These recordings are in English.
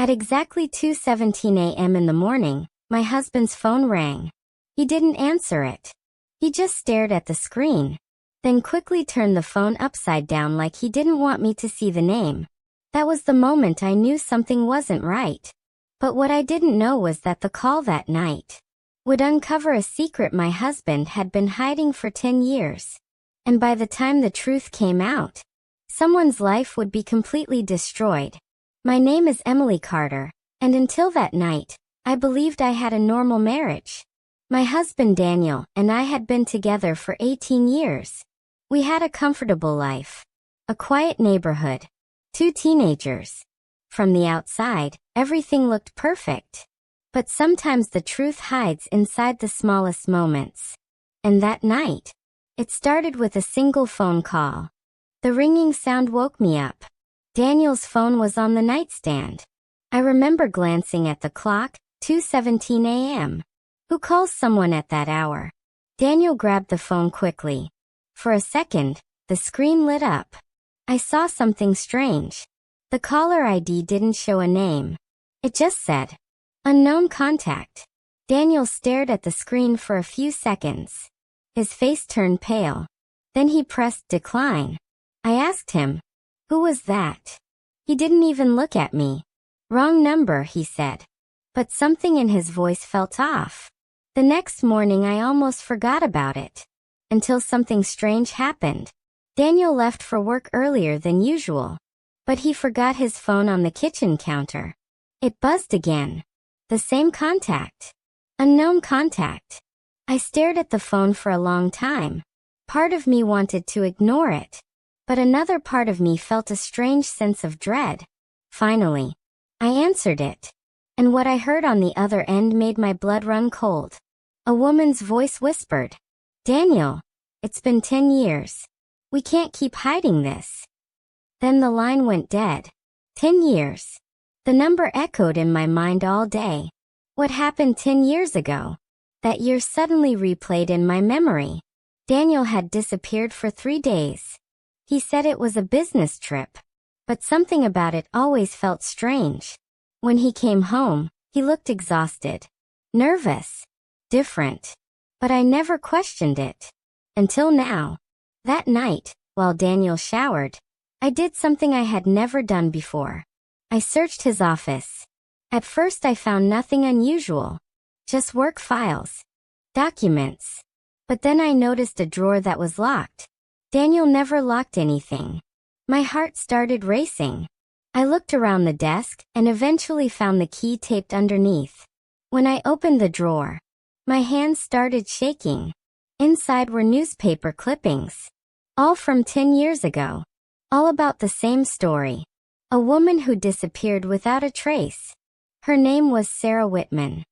At exactly 2:17 a.m. in the morning, my husband's phone rang. He didn't answer it. He just stared at the screen, then quickly turned the phone upside down like he didn't want me to see the name. That was the moment I knew something wasn't right. But what I didn't know was that the call that night would uncover a secret my husband had been hiding for 10 years. And by the time the truth came out, someone's life would be completely destroyed. My name is Emily Carter, and until that night, I believed I had a normal marriage. My husband Daniel and I had been together for 18 years. We had a comfortable life, a quiet neighborhood, 2 teenagers. From the outside, everything looked perfect. But sometimes the truth hides inside the smallest moments. And that night, it started with a single phone call. The ringing sound woke me up. Daniel's phone was on the nightstand. I remember glancing at the clock, 2:17 a.m. Who calls someone at that hour? Daniel grabbed the phone quickly. For a second, the screen lit up. I saw something strange. The caller ID didn't show a name. It just said, "Unknown contact." Daniel stared at the screen for a few seconds. His face turned pale. Then he pressed decline. I asked him, "Who was that?" He didn't even look at me. "Wrong number," he said. But something in his voice felt off. The next morning I almost forgot about it. Until something strange happened. Daniel left for work earlier than usual. But he forgot his phone on the kitchen counter. It buzzed again. The same contact. Unknown contact. I stared at the phone for a long time. Part of me wanted to ignore it. But another part of me felt a strange sense of dread. Finally, I answered it. And what I heard on the other end made my blood run cold. A woman's voice whispered, "Daniel, it's been 10 years. We can't keep hiding this." Then the line went dead. 10 years. The number echoed in my mind all day. What happened 10 years ago? That year suddenly replayed in my memory. Daniel had disappeared for 3 days. He said it was a business trip. But something about it always felt strange. When he came home, he looked exhausted, nervous, different. But I never questioned it. Until now. That night, while Daniel showered, I did something I had never done before. I searched his office. At first I found nothing unusual. Just work files. Documents. But then I noticed a drawer that was locked. Daniel never locked anything. My heart started racing. I looked around the desk and eventually found the key taped underneath. When I opened the drawer, my hands started shaking. Inside were newspaper clippings. All from 10 years ago. All about the same story. A woman who disappeared without a trace. Her name was Sarah Whitman.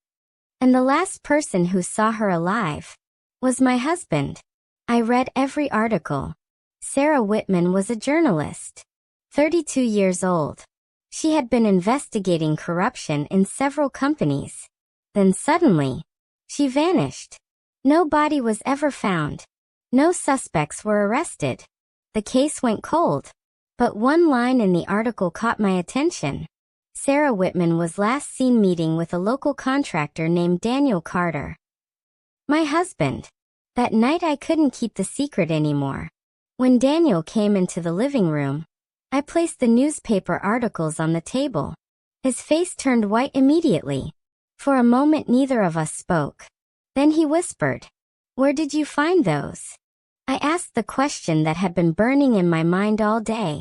And the last person who saw her alive was my husband. I read every article. Sarah Whitman was a journalist. 32 years old. She had been investigating corruption in several companies. Then suddenly, she vanished. No body was ever found. No suspects were arrested. The case went cold. But one line in the article caught my attention. Sarah Whitman was last seen meeting with a local contractor named Daniel Carter. My husband. That night I couldn't keep the secret anymore. When Daniel came into the living room, I placed the newspaper articles on the table. His face turned white immediately. For a moment neither of us spoke. Then he whispered, "Where did you find those?" I asked the question that had been burning in my mind all day.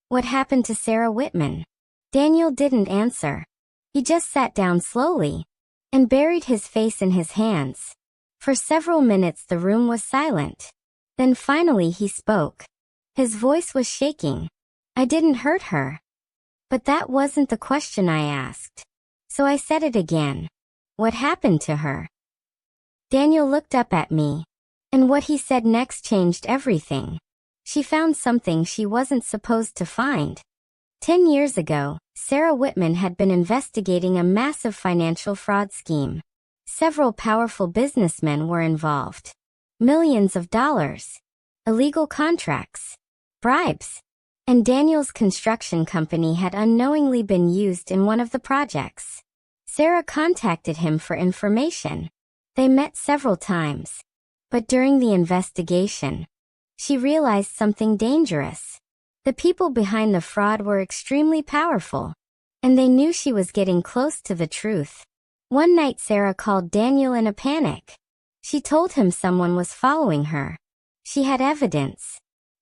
What happened to Sarah Whitman? Daniel didn't answer. He just sat down slowly and buried his face in his hands. For several minutes the room was silent. Then finally he spoke. His voice was shaking. "I didn't hurt her." But that wasn't the question I asked. So I said it again. "What happened to her?" Daniel looked up at me. And what he said next changed everything. She found something she wasn't supposed to find. 10 years ago, Sarah Whitman had been investigating a massive financial fraud scheme. Several powerful businessmen were involved. Millions of dollars. Illegal contracts. Bribes. and Daniel's construction company had unknowingly been used in one of the projects. Sarah contacted him for information. They met several times. But during the investigation, she realized something dangerous. The people behind the fraud were extremely powerful, and they knew she was getting close to the truth. One night Sarah called Daniel in a panic. She told him someone was following her. She had evidence,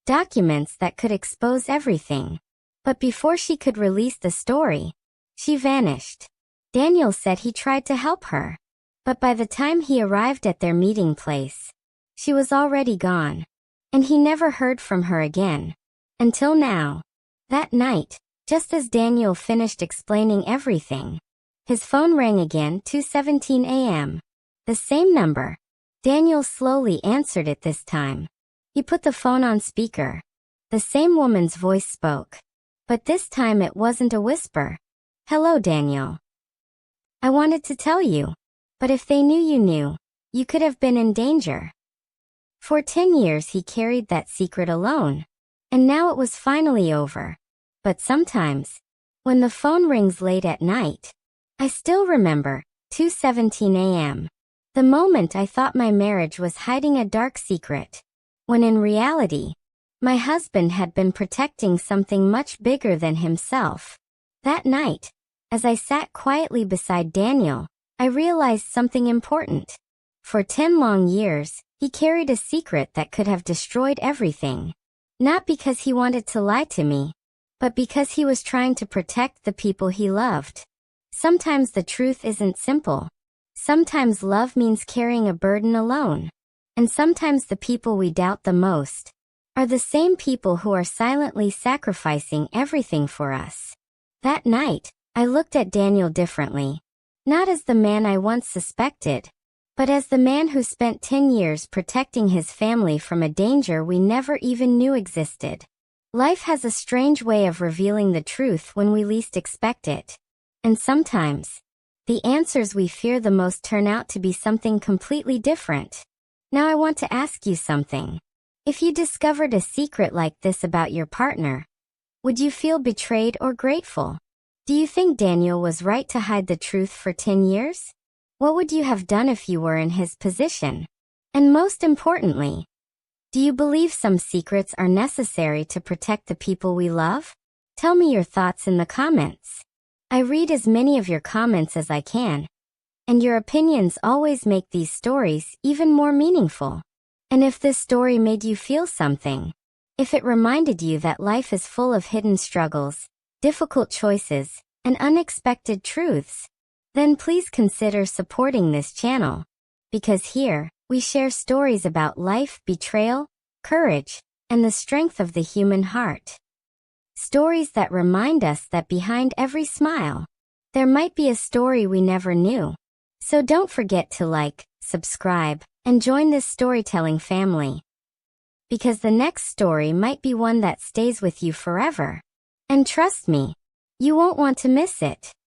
documents that could expose everything. But before she could release the story, she vanished. Daniel said he tried to help her, but by the time he arrived at their meeting place, she was already gone, and he never heard from her again. Until now. That night, just as Daniel finished explaining everything, his phone rang again, 2:17 a.m. The same number. Daniel slowly answered it this time. He put the phone on speaker. The same woman's voice spoke. But this time it wasn't a whisper. "Hello, Daniel. I wanted to tell you. But if they knew, you could have been in danger." For 10 years he carried that secret alone. And now it was finally over. But sometimes, when the phone rings late at night, I still remember, 2:17 a.m. The moment I thought my marriage was hiding a dark secret, when in reality, my husband had been protecting something much bigger than himself. That night, as I sat quietly beside Daniel, I realized something important. For 10 long years, he carried a secret that could have destroyed everything. Not because he wanted to lie to me, but because he was trying to protect the people he loved. Sometimes the truth isn't simple. Sometimes love means carrying a burden alone. And sometimes the people we doubt the most are the same people who are silently sacrificing everything for us. That night, I looked at Daniel differently. Not as the man I once suspected, but as the man who spent 10 years protecting his family from a danger we never even knew existed. Life has a strange way of revealing the truth when we least expect it. And sometimes, the answers we fear the most turn out to be something completely different. Now I want to ask you something. If you discovered a secret like this about your partner, would you feel betrayed or grateful? Do you think Daniel was right to hide the truth for 10 years? What would you have done if you were in his position? And most importantly, do you believe some secrets are necessary to protect the people we love? Tell me your thoughts in the comments. I read as many of your comments as I can, and your opinions always make these stories even more meaningful. And if this story made you feel something, if it reminded you that life is full of hidden struggles, difficult choices, and unexpected truths, then please consider supporting this channel. Because here, we share stories about life, betrayal, courage, and the strength of the human heart. Stories that remind us that behind every smile, there might be a story we never knew. So don't forget to like, subscribe, and join this storytelling family. Because the next story might be one that stays with you forever. And trust me, you won't want to miss it.